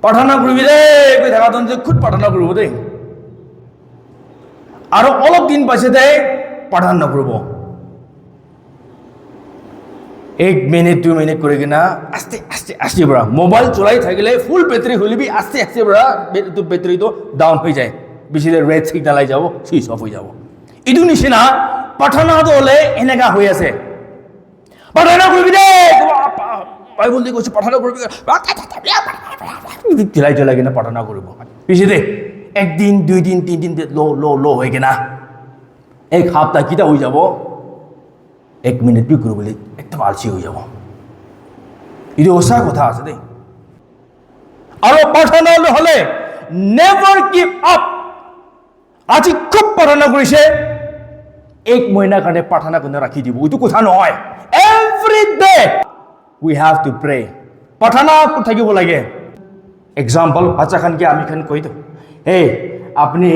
প্ৰাৰ্থনা কৰিবি দেই কৈ থাকাজন যে খুদ প্ৰাৰ্থনা কৰিব দেই আৰু অলপ দিন পাছতে প্ৰাৰ্থনা নকৰিব 1 মিনিট 2 মিনিট কৰি কিনা আস্তে আস্তে আস্তে পৰা মোবাইল চলাই থাকিলে ফুল বেটাৰি হলিবি আস্তে আস্তে পৰা বেটাৰিটো ডাউন হৈ যায় বেছি দেৰি ৰেড সিগনেল আহি যাব সুইচ অফ হৈ যাব ইটো নিচিনা প্ৰাৰ্থনাটো হলে এনেকা হৈ আছে প্ৰাৰ্থনা কৰিবি দেই বাইবেল দি কৈছে প্ৰাৰ্থনা কৰিবি চিলাই চিলাই কিনা প্ৰাৰ্থনা কৰিব পিছে দে 1 দিন 2 দিন 3 দিন লো হৈ কিনা 1 সপ্তাহ কিটা হৈ যাব 1 মিনিট বি কৰিবলৈ একদম আলসি হৈ যাব এইটো সঁচা কথা আছে দেই আৰু প্ৰাৰ্থনা হলে নেভাৰ গিভ আপ আজি খুব প্ৰাৰ্থনা কৰিছে 1 মহিনাৰ কাৰণে প্ৰাৰ্থনা কৰি ৰাখি দিব এইটো কথা নহয় every day we have to pray প্ৰাৰ্থনা কৰি থাকিব লাগে এক্সাম্পল বাচ্চা খানকে আমি খান কৈ দিওঁ এই আপুনি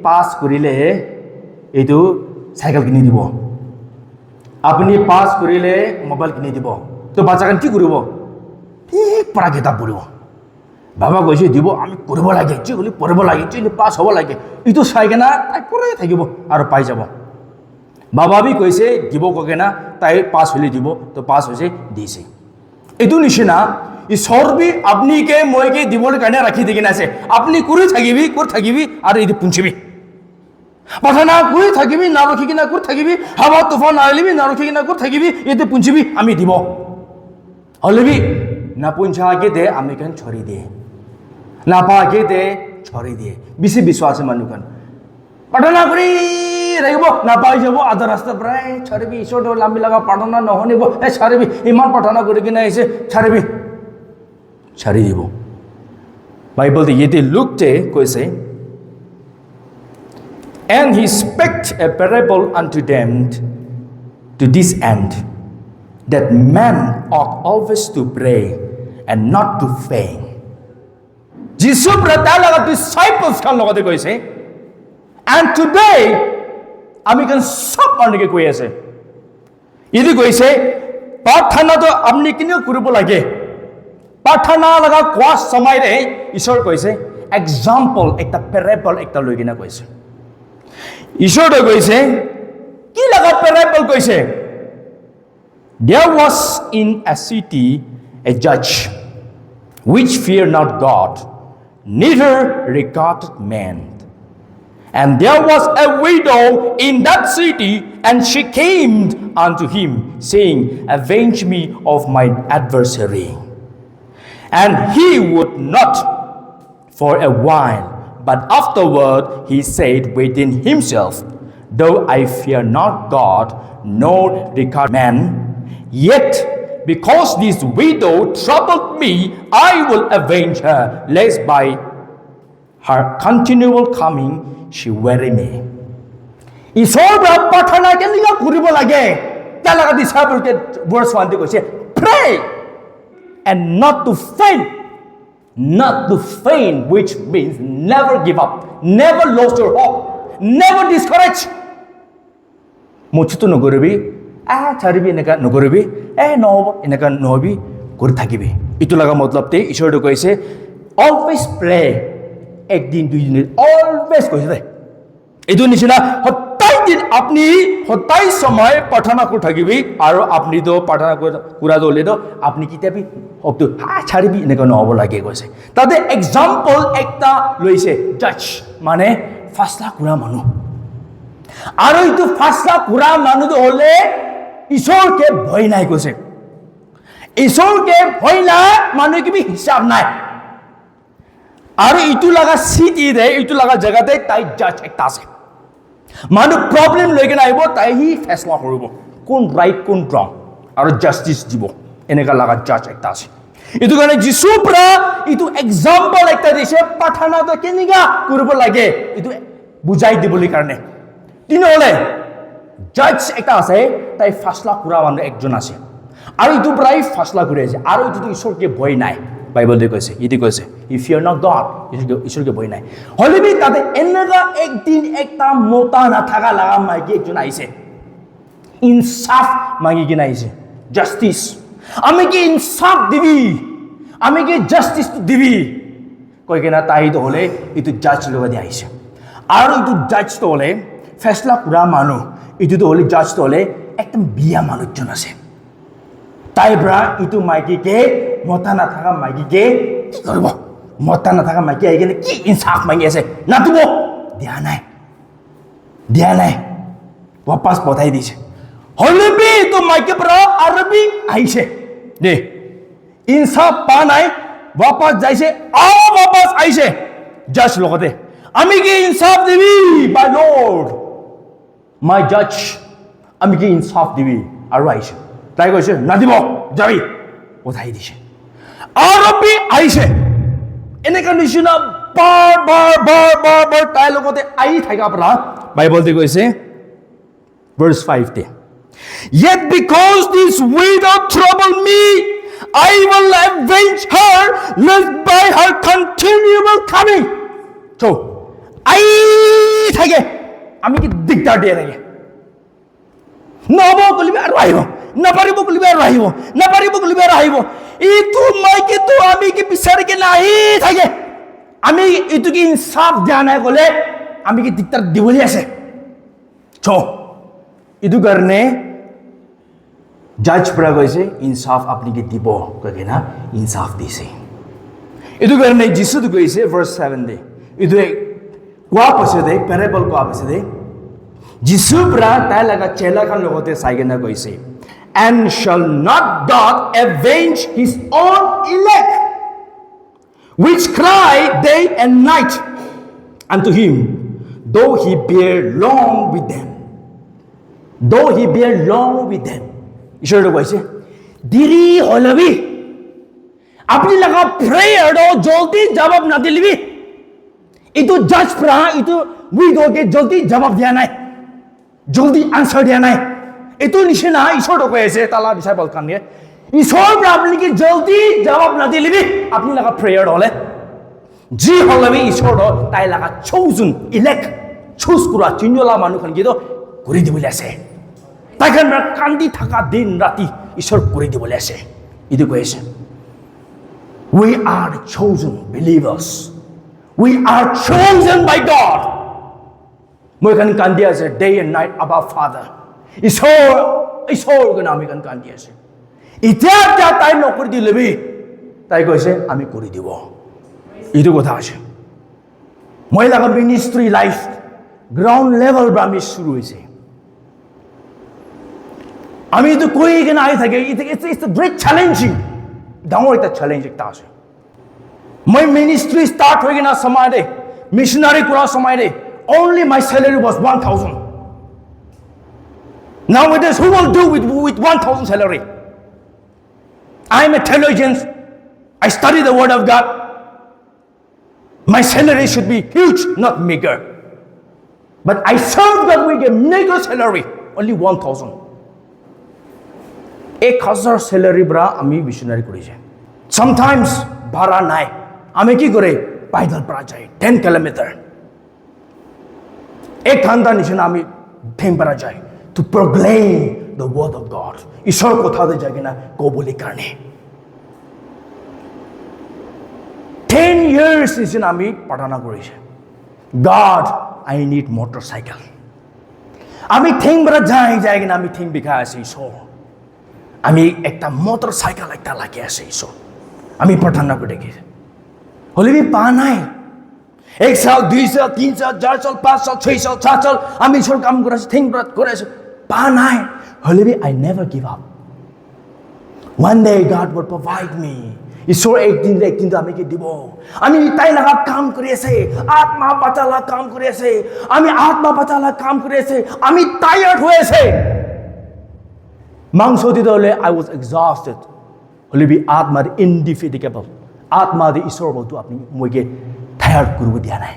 পাছ কৰিলে এইটো চাইকেল কিনি দিব আপুনি পাছ কৰিলে মোবাইল কিনি দিব তো বাচ্চা খান কি কৰিব ঠিক পৰা কিতাপ পঢ়িব বাবা কৈছে দিব আমি কৰিব লাগে যি হলি পঢ়িব লাগে যি পাছ হ'ব লাগে এইটো চাই কিনা তাই কৰি থাকিব আৰু পাই যাব বাবা বি কৈছে দিব কগে না তাই পাছ হলে দিব তো পাছ হৈছে দিছে এইটো নিচিনা ঈশ্বৰ বি আপনিকে মইকে দিবৰ কাৰণে ৰাখি দি কিনা আছে আপনি কৰি থাকিবি আৰু এইটো পুঞ্চিবি প্ৰাৰ্থনা কৰি থাকিবি না ৰখি কিনা কৰি থাকিবি হাৱা তুফান আহিলিবি না ৰখি কিনা কৰি থাকিবি এইটো পুঞ্চিবি আমি দিব হলেবি না পুঞ্চাকে দে আমি কেন ছড়ি দিয়ে না পাকে দে ছড়ি দিয়ে বেছি বিশ্বাস মানুহখন প্ৰাৰ্থনা কৰি ৰাখিব নাপাই যাব আধা ৰাস্তা প্ৰায় ছড়িবি ঈশ্বৰ লাম্বি লগা প্ৰাৰ্থনা নহনিব ছড়িবি ইমান প্ৰাৰ্থনা কৰি কিনে আহিছে ছড়ি দিব বাইবেল ইয়াতে লুকতে কৈছে and he spake a parable unto them to this end that man ought always to pray and not to faint Jesus brother laga disciples kan logate কৈছে and today আমি kan সব মানুহে কৈ আছে ইদি কৈছে প্ৰাৰ্থনাটো আপনি কিনে কৰিব লাগে প্ৰাৰ্থনা লগা কোৱা সময়ৰে ঈশ্বৰ কৈছে এক্সাম্পল একটা পেৰেবল একটা লৈ কিনা কৈছে ঈশ্বৰে কৈছে কি লগা পেৰেবল কৈছে there was in a city a judge which feared not God neither regarded man and there was a widow in that city and she came unto him saying avenge me of my adversary and he would not for a while but afterward he said within himself though I fear not God nor regard man yet because this widow troubled me I will avenge her lest by her continual coming she weary me ঈশ্বৰ প্ৰাৰ্থনা কেনেকৈ কৰিব লাগে তাৰ লগতে disciple-কে verse 1 তে কৈছে pray and not to faint which means never give up never lose your hope never discourage মুচিতো নকৰিবি ছাড়িবি এনেকা নকৰিবি নহব এনেকা নহবি কৰি থাকিবি ইটো লগা মতলবতে ঈশ্বৰে কৈছে always pray 1 দিন 2 দিন always কৈছে দে এইটো নিচিনা সদায় দিন আপনি সদায় সময় প্ৰাৰ্থনা কৰি থাকিবি আৰু আপনি তো প্ৰাৰ্থনা কৰা দলে তো আপনি কিতাবি হবতো ছাড়িবি এনেকা নহব লাগে কৈছে তাতে এক্সাম্পল একটা লৈছে জাজ মানে ফাসলা কৰা মানুহ আৰু এইটো ফাসলা কৰা মানুহটো হলে ঈশ্বৰকে ভয় নাই কৈছে ঈশ্বৰকে ভয় নাই মানুহ কি হিসাব নাই আৰু ইটো লগা সিটি দে ইটো লগা জায়গাতে তাই জাজ একটা আছে মানুহ প্ৰবলেম লৈ কিনে আহিব তাই হি ফেসলা কৰিব কোন ৰাইট কোন ৰং আৰু জাস্টিস দিব এনেকা লগা জাজ একটা আছে ইটো কাৰণে যিশুৰ পৰা ইটো এক্সাম্পল একটা দিছে প্ৰাৰ্থনাটো কেনেকা কৰিব লাগে ইটো বুজাই দিবলৈ কাৰণে তিনহলে জাজ একটা আছে তাই ফেসলা কৰা মানুহ একজন আছে আৰু ইটো প্ৰায় ফেসলা কৰি আছে আৰু ইটো ঈশ্বৰকে ভয় নাই বাইবেল দে কৈছে ইতি কৈছে if you are not God ঈশ্বরকে ভয় নাই হলিবি তাতে এনেকা একদিন একটা মোটা না থাকা লাগা মাইকি একজন আইছে ইনসাফ মাগি কিনা আইছে জাস্টিস আমি কি ইনসাফ দিবি আমি কি জাস্টিস দিবি কৈ কিনা তাইতো হ'লে এইটো জাজ লগতে আহিছে আৰু এইটো জাজটো হ'লে ফেচলা কৰা মানুহ এইটোতো হ'লে জাজটো হ'লে একদম বিয়া মানুহজন আছে তাই পৰা এইটো মাইকীকে মতা নাথাকা মাইকীকে কি কৰিব মতা নাথাকা মাইকী আহি কিনে কি ইনচাফ মাগি আছে নাটিব দিয়া নাই वापस पठाई दिसे হ'লে বি তো মাইকে পৰা আৰবি আহিছে দে ইনসাফ পা নাই वापस যাইছে वापस আইছে জাজ লগতে আমি কি ইনসাফ দিবি বাই লর্ড মাই জাজ আমি কি ইনসাফ দিবি আৰু আইছে তাই কৈছে না দিব যাবি পঠাই দিছে আৰবি আইছে এনেকা নিচিনা বাৰ তাই লগতে আহি থাকা পৰা বাইবলতে কৈছে verse 5 day. Yet because this widow troubled me, I will avenge her lest by her continual coming. So, I thage. Ami ki digdar de thage. Nabo kulibe aru ahibo. Naparibo kulibe aru ahibo. Naparibo kulibe aru ahibo. Itu mai ki tu ami ki pisar ke nahi thage. Ami itu ki insaf diana kole ami ki digdar diboli ase. So, इदु गर्ने जज পৰা গৈছে ইনসাফ আপনি কে দিব কগে না ইনসাফ দিছে ইদু गर्ने যিশু গৈছে verse 7 দে ইদু কোৱা পাছে দে প্যাৰাবল কোৱা পাছে দে যিশু পৰা তাই লাগা চেলা খান লগতে সাইগেনা গৈছে and shall not God avenge his own elect which cry day and night unto him though he bear long with them though he bear long with them ঈশ্বরে কইছে দেরি হলবি আপনি লাগা প্রেয়ার ও জলদি জবাব না দিলবি ইতো জাজ প্রা ইতো উইডো কে জলদি জবাব দিয়া নাই জলদি আনসার দিয়া নাই ইতো নিশনা ঈশ্বর কইছে তালা ডিসাইপল কান নিয়ে ঈশ্বর আপনি কি জলদি জবাব না দিলবি আপনি লাগা প্রেয়ার হলে জি হলবি ঈশ্বর তাই লাগা chosen elect চুজ করা চিনলা মানুষ খান কি তো করে দিবলে আছে তাইখান কান্দি থাকা দিন রাতি ঈশ্বর করে দিবলে আছে ইদু কইছে we are chosen believers we are chosen by God মই খান কান্দি আছে day and night above father ঈশ্বর কোন আমি খান কান্দি আছে ইতিয়া তাই নকৰি দিলবি তাই কইছে আমি কৰি দিব ইদু কথা আছে মই লাগা মিনিস্ট্রি লাইফ গ্রাউন্ড লেভেল ব্রামি শুরু হইছে আমি তো কই কেন আই থাকে ইটস আ গ্রেট চ্যালেঞ্জিং ডাঙর একটা চ্যালেঞ্জ একটা আছে মই মিনিস্ট্রি স্টার্ট হই না সমাজে মিশনারি করা সমাজে only my salary was 1000 nowadays who will do with 1000 salary I am a theologian I study the word of God my salary should be huge not meager but I serve God with a meager salary only 1000 1000 salary bra আমি missionary করেছি sometimes ভাড়া নাই আমি কি করে পাইদল পড়া যাই 10 kilometre এক ঘন্টা নিচে আমি থেম পড়া যাই to proclaim the word of God ঈশ্বর কথা দে যাই না কবুলি কারণে 10 ইয়ার্স নিচে আমি পড়ানা করেছি গড আই নিড মোটরসাইকেল আমি থেম পড়া যাই না আমি থেম বিখা আছি ঈশ্বর আমি একটা মোটরসাইকেল একটা লাগে আছে ঈশ্বর আমি প্রার্থনা করে দেখি হলে বি পা নাই 1 সাল 2 সাল 3 সাল 4 সাল 5 সাল 6 সাল 7 সাল আমি ঈশ্বর কাম করেছি থিং করেছি পা নাই হলে be I never give up one day God will provide me ঈশ্বর একদিন তো আমি কি দিব আমি তাই লাগা কাম করে আছে আত্মা বাঁচালা কাম করে আছে আমি আত্মা বাঁচালা কাম করে আছে আমি টায়ার্ড হয়েছে মাংস দিতে হলে আই ওয়াজ এক্সস্টেড হলে বি আত্মার ইনডিফিটেবল আত্মা দি ঈশ্বর বলতো আপনি মইকে টায়ার্ড করব দিয়া নাই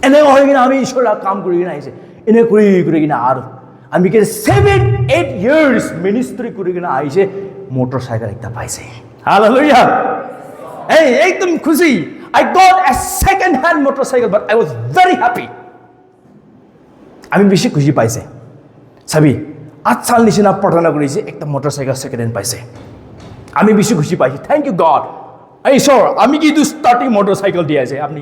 এনে হয়ে কিনা আমি ঈশ্বর কাম করি কিনা আইছে এনে করে কিনা আর আমি কে 7-8 ইয়ার্স মিনিস্ট্রি করে কিনা আইছে মোটরসাইকেল একটা পাইছে হালেলুয়া এই একদম খুশি I got a second hand motorcycle but I was very happy আমি বেশি খুশি পাইছে সাবি 8 সাল নিচিনা প্রার্থনা করেছি একটা মোটরসাইকেল সেকেন্ড হ্যান্ড পাইছে আমি বেশি খুশি পাইছি থ্যাংক ইউ গড ঈশ্বৰ আমি কিন্তু ষ্টাৰ্টিং মটৰচাইকেল দি আছে আপুনি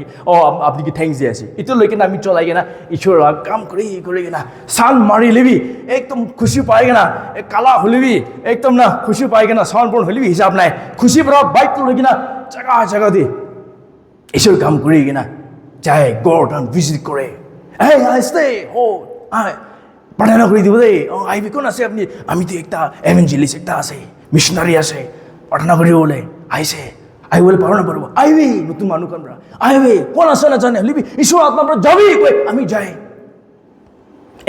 কি থেংকছ দি আছে এইটো লৈ কিনে আমি চলাই কিনা ঈশ্বৰ কাম কৰি কিনা চাউণ্ড মাৰি লিবি একদম খুচি পাই কিনা কালা হলিবি একদম না খুচি পাই কিনা চাউণ্ড বৰ হলিবি হিচাপ নাই খুচি পৰা বাইক লৈ কিনা জাগা দি ঈশ্বৰ কাম কৰি কিনা যায় গড় ভিজিট কৰে আসতে প্ৰাৰ্থনা কৰি দিব দেই আহিবি কোন আছে আপুনি আমিতো একটা এভেঞ্জেলিষ্ট একটা আছে মিছনাৰী আছে প্ৰাৰ্থনা কৰিবলৈ আহিছে আহিবলৈ পাৰো নাপাৰিব আহিবি নতুন মানুহ কামৰা আহিবি কোন আছে নাজানে হলিবি ঈশ্বৰ আত্মাৰ পৰা যাবি কৈ আমি যাই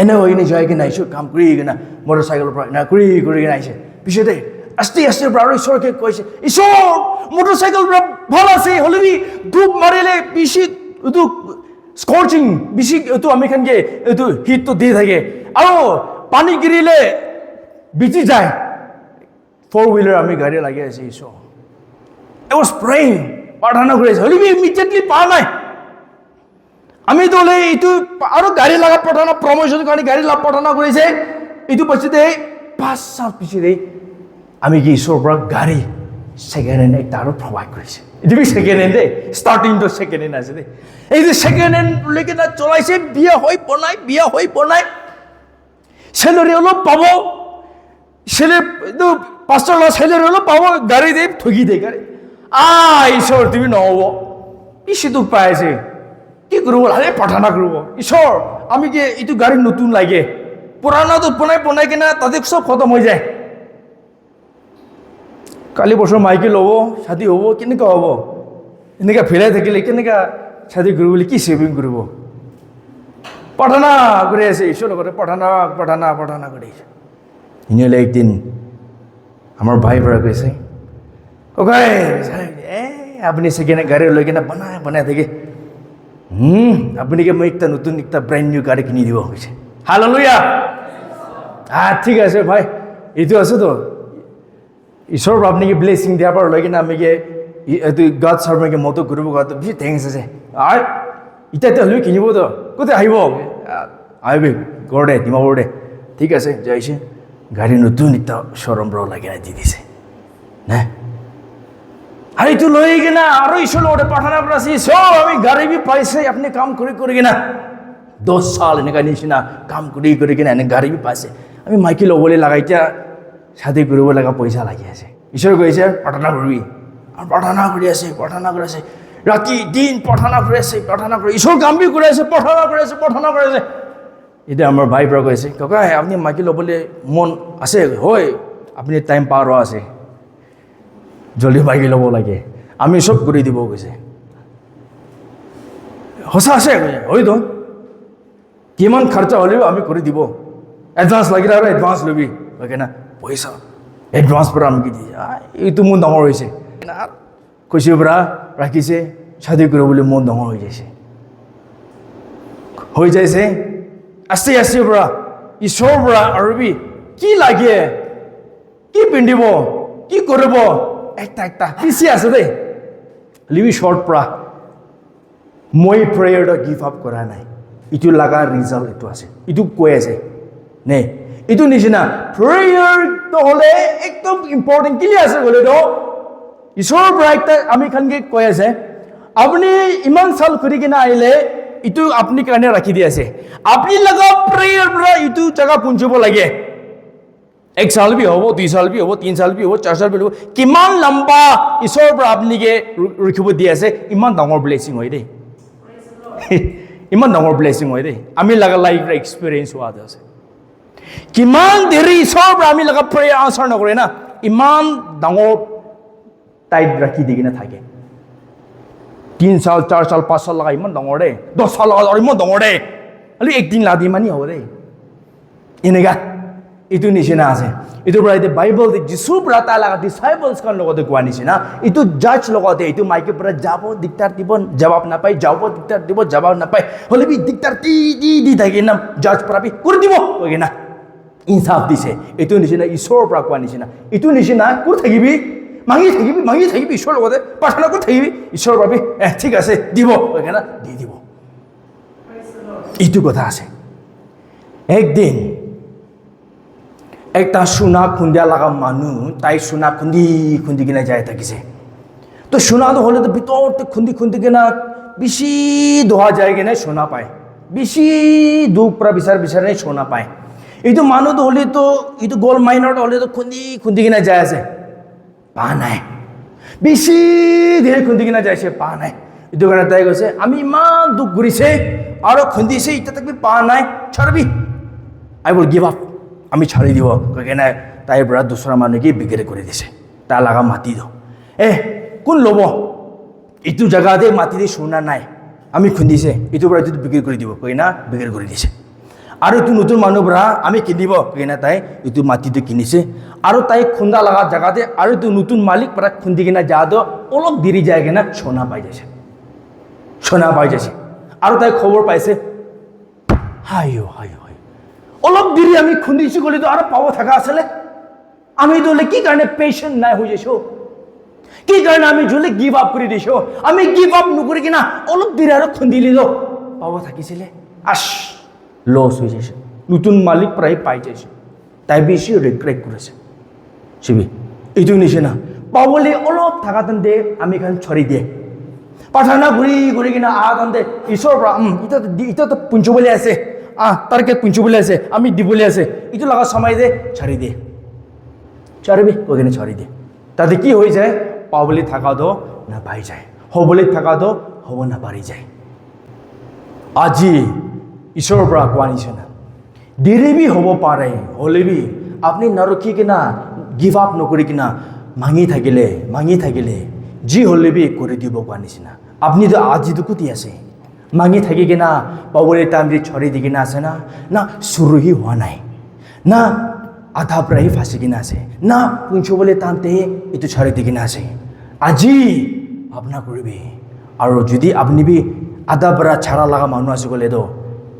এনে হৈ কিনে যাই কিনে ঈশ্বৰ কাম কৰি কিনা মটৰচাইকেলৰ পৰা এনে কৰি কিনে আহিছে পিছতে আস্তে পৰা আৰু ঈশ্বৰকে কৈছে ঈশ্বৰ মটৰচাইকেলৰ পৰা ভাল আছে হলিবি ধূপ মাৰিলে বেছি এইটো স্কৰ্চিং বেছি এইটো আমি খানকে এইটো হিটটো দি থাকে আৰু পানী গিৰিলে বিচি যায় 4-wheeler আমি গাড়ী লাগি আছে ঈশ্বৰ I was praying প্ৰাৰ্থনা কৰি আছে হলিবি ইমিডিয়েটলি পোৱা নাই আমি তোলে এইটো আৰু গাড়ী লগা প্ৰাৰ্থনা প্ৰমোশ্যন কাৰণে গাড়ী লগা প্ৰাৰ্থনা কৰিছে এইটো পাছতে 5 সাল পিছতে আমি কি ঈশ্বৰৰ পৰা গাড়ী ছেকেণ্ড হেণ্ড একটা আৰু প্ৰভাইড কৰিছে এইটো বি ছেকেণ্ড হেণ্ড দেই ষ্টাৰ্টিংটো ছেকেণ্ড হেণ্ড আছে দেই এই যে ছেকেণ্ড হেণ্ড লৈকে চলাইছে বিয়া হৈ বনাই চেলাৰী অলপ পাব এইটো পাঁচটা চেলাৰী অলপ পাব গাড়ী দে ঠগি দে গাড়ী ঈশ্বৰ তুমি নহ'ব বেছি দুখ পাই আছে কি কৰিব আৰে প্ৰাৰ্থনা কৰিব ঈশ্বৰ আমি কি এইটো গাড়ী নতুন লাগে পুৰাণাটো বনাই কিনে তাতে চব খতম হৈ যায় কালি বছৰ মাইকী ল'ব ছাতি হ'ব কেনেকুৱা হ'ব এনেকৈ ফেৰাই থাকিলে কেনেকুৱা ছাতি কৰিব বুলি কি ছেভিং কৰিব প্ৰাৰ্থনা কৰি আছে ঈশ্বৰৰ লগতে প্ৰাৰ্থনা কৰি আছে এনেহ'লে একদিন আমাৰ ভাই পৰা কৈছে ককাই আপুনি ছেকেণ্ড গাড়ী লৈ কিনে বনাই থাকে আপুনি কি মই একটা নতুন একটা ব্ৰেণ্ড নিউ গাড়ী কিনি দিব কৈছে হালেলুয়া ঠিক আছে ভাই এইটো আছেতো ঈশ্বৰৰ পৰা আপুনি কি ব্লেছিং দিয়াৰ পৰা লৈ কিনে আমি কি এইটো গড চাৰ্ভাৰকে মতো কৰিব গাটো বেছি থেংকছ আছে এতিয়া হ'লেও কিনিবতো ক'তে আহিবি ঘৰতে ডিমাপুৰতে ঠিক আছে যাইছে গাড়ী নতুন এটা শ্ব'ৰুম পৰা ওলাই কিনে দি দিছে নে আৰু এইটো লৈ কিনা আৰু ঈশ্বৰৰ লগতে প্ৰাৰ্থনা কৰা আছে ঈশ্বৰ আমি গাড়ী বি পাইছে আপুনি কাম কৰি কিনা 10 সাল এনেকুৱা নিচিনা কাম কৰি কিনা এনে গাড়ী বি পাইছে আমি মাইকী ল'বলৈ লগা এতিয়া ছাতি কৰিব লগা পইচা লাগি আছে ঈশ্বৰ কৈছে প্ৰাৰ্থনা কৰিবি আৰু প্ৰাৰ্থনা কৰি আছে ৰাতি দিন প্ৰাৰ্থনা কৰি ঈশ্বৰ কাম বি কৰি আছে প্ৰাৰ্থনা কৰি আছে এতিয়া আমাৰ ভাই পৰা কৈছে ককাই আপুনি মাইকী ল'বলৈ মন আছে হয় আপুনি টাইম পাৰ আছে জলদি মাইকী ল'ব লাগে আমি চব কৰি দিব কৈছে সঁচা আছে হয়তো কিমান খৰচা হ'লেও আমি কৰি দিব এডভান্স লাগিলে আৰু এডভান্স ল'বি লাগে না পইচা এডভান্স পৰা আমি কি দি এইটো মন ডাঙৰ হৈছে কৈছে পৰা ৰাখিছে ছাতি কৰিবলৈ মন ডাঙৰ হৈ যাইছে আস্তে পৰা ঈশ্বৰৰ পৰা আৰু কি লাগে কি পিন্ধিব কি কৰিব একটা পিছি আছে দেই লিবি শ্বৰ্ট পৰা মই প্ৰেয়াৰটা গিভ আপ কৰা নাই এইটো লগা ৰিজাল্ট এইটো আছে এইটো কৈ আছে নে এইটো নিচিনা প্ৰেয়াৰটো হ'লে একদম ইম্পৰ্টেণ্ট কি আছে গ'লেতো ঈশ্বৰৰ পৰা একটা আমি খানকে কৈ আছে আপুনি ইমান চাল কৰি কিনে আহিলে এইটো আপুনি কাৰণে ৰাখি দি আছে আপুনি লগা প্ৰেয়াৰ পৰা এইটো জেগা পਹੁঁচিব লাগে 1 साल भी हो 2 साल भी हो 3 साल भी हो 4 साल भी हो কিমান লম্বা ঈশ্বৰৰ পৰা আপুনিকে ৰখিব দি আছে ইমান ডাঙৰ ব্লেছিং হয় দেই ইমান ডাঙৰ ব্লেছিং হয় দেই আমি লগা লাইফ এক্সপিৰিয়েঞ্চ হোৱা আছে কিমান দেৰি ঈশ্বৰৰ পৰা আমি লগা প্ৰেয়াৰ আনচাৰ নকৰে না ইমান ডাঙৰ টাইট ৰাখি দি কিনে থাকে 3 साल 4 साल 5 साल লগা ইমান ডাঙৰ দেই 10 साल লগা আৰু ইমান ডাঙৰ দেই খালি একদিন লাদি মানি হ'ব দেই এনেকা এইটো নিচিনা আছে এইটোৰ পৰা এতিয়া বাইবল যিছুৰ পৰা তাৰ লগা ডিচাইপলছ কাৰ লগতে কোৱা নিচিনা এইটো জাজ লগতে এইটো মাইকৰ পৰা যাব দিগদাৰ দিব জবাব নাপায় যাব দিগদাৰ দিব জবাব নাপায় হ'লে বি দিগদাৰ দি থাকে না জাজ পৰা বি কৰি দিব কৈ না ইনচাফ দিছে এইটো নিচিনা ঈশ্বৰৰ পৰা কোৱা নিচিনা এইটো নিচিনা কৰি থাকিবি মাগি থাকিবি ঈশ্বৰৰ লগতে প্ৰাৰ্থনা কৰি থাকিবি ঈশ্বৰৰ পৰা ঠিক আছে দিব কৈ না দি দিব এইটো কথা আছে একদিন একটা সোণা খুন্দিয়া লগা মানুহ তাই সোণা খুন্দি কিনে যাই থাকিছে তো সোনা তো হলে তো ভিতরতে খুন্দি কিনা বেশি ধোয়া যায় কিনা সোনা পায় বেশি দুখ পুরা বিচারে সোনা পায় এই তো মানুষ তো হলে তো এই তো গোল্ড মাইনার হলে তো খুন্দি কিনা যায় আছে পা নাই বেশি ধীরে খুন্দি কিনা যাইছে পা নাই এইটো কাৰণে তাই কৈছে আমি ইমান দুখ ঘূৰিছে আৰু খুন্দিছে এতিয়া তাক পা নাই ছাড়বি আই উইল গিভ আপ আমি ছাড়ি দিব কেনে তাইৰ পৰা দুসৰা মানুহকে বিক্ৰী কৰি দিছে তাৰ লগা মাটি দিও কোন ল'ব এইটো জায়গাতে মাটি দি সোনা নাই আমি খুন্দিছে এইটো পৰা এইটো বিক্ৰী কৰি দিব কইনা বিক্ৰী কৰি দিছে আৰু এইটো নতুন মানুহ পৰা আমি কিনিব কইনা তাই এইটো মাটিটো কিনিছে আৰু তাই খুন্দা লগা জায়গাতে আৰু এইটো নতুন মালিক পৰা খুন্দি কিনা যাদো অলপ দেৰি যায় কিনা সোনা পাই যাইছে সোনা পাই যাইছে আৰু তাই খবৰ পাইছে হাইও অলপ দেৰি আমি খুন্দিছো গলি তো আৰু পাব থাকা আছিলে আমি দলে কি কাৰণে পেশেন্ট নাই হৈ যাইছো কি কাৰণে আমি জলে গিভ আপ কৰি দিছো আমি গিভ আপ নকৰি কিনা অলপ দেৰি আৰু খুন্দিলি তো পাব থাকিছিলে লস হৈ যাইছে নতুন মালিক প্ৰায় পাই যাইছে তাই বেছি ৰিগ্ৰেট কৰিছে শিবি এইটো নিচিনা পাবলে অলপ থাকাতেন দে আমি খান ছড়ি দিয়ে পাঠানা ঘুরি কিনা আহাতে ঈশ্বৰ পৰা ইটো তো পুঞ্চবলৈ আছে তাৰকে পুঞ্চবলৈ আছে আমি দিবলৈ আছে ইটো লগা সময় দে ছাড়ি দিয়ে ছাড়বি কৈ কিনে ছড়ি দিয়ে তাতে কি হৈ যায় পাবলে থাকা তো না পাই যায় হবলে থাকা তো হব না পাৰি যায় আজি ঈশ্বৰৰ পৰা কোৱা নিচিনা দেৰি বি হ'ব পাৰে হলে বি আপুনি নৰখি কিনা গিভ আপ নকৰি কিনা মাঙি থাকিলে যি হলে বি কৰি দিব কোৱা নিচিনা আপনি তো আজি দুকুতি আছে মাঙি থাকি কিনা পাবলে টাইম দি ছড়ি দি কিনা আছে না শুরুহি হোৱা নাই না আধা প্ৰায় ফাঁসি কিনা আছে না পুঞ্চবলৈ টানতে এইটো ছড়ি দি কিনা আছে আজি ভাবনা কৰিবি আৰু যদি আপনি বি আধা পৰা ছাড়া লগা মানুহ আছে গলে তো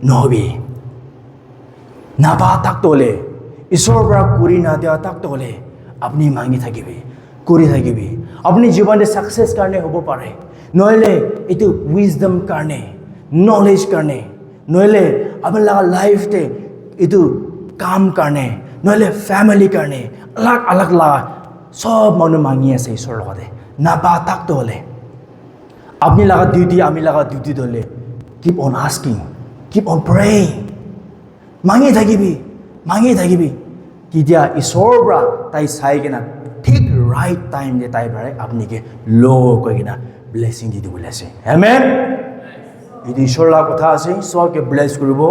নহবি নাপা তাকতো হলে ঈশ্বৰৰ পৰা কৰি না দিয়া তাকতো হলে আপনি মাঙি থাকিবি কৰি থাকিবি আপনি জীৱনে সাকসেস কাৰণে হ'ব পাৰে নহলে এইটো উইজডম কাৰণে নলেজ কাৰণে নহলে আপোনাৰ লগা লাইফতে এইটো কাম কাৰণে নহলে ফ্যামিলি কাৰণে আলাগ লগা সব মানুহ মাঙি আছে ঈশ্বৰৰ লগতে নাপা তাকতো হলে আপনি লগা ডিউটি আমি লগা ডিউটি হলে keep on asking keep on praying মাঙি থাকিবি কেতিয়া ঈশ্বৰৰ পৰা তাই চাই কিনা ঠিক ৰাইট টাইম দে তাই পৰাই আপনিকে লো কৈ কিনা ব্লেসিং দি দিবলৈ আছে আমেন এই ঈশ্বৰৰ কথা আছে সবকে ব্লেস কৰিব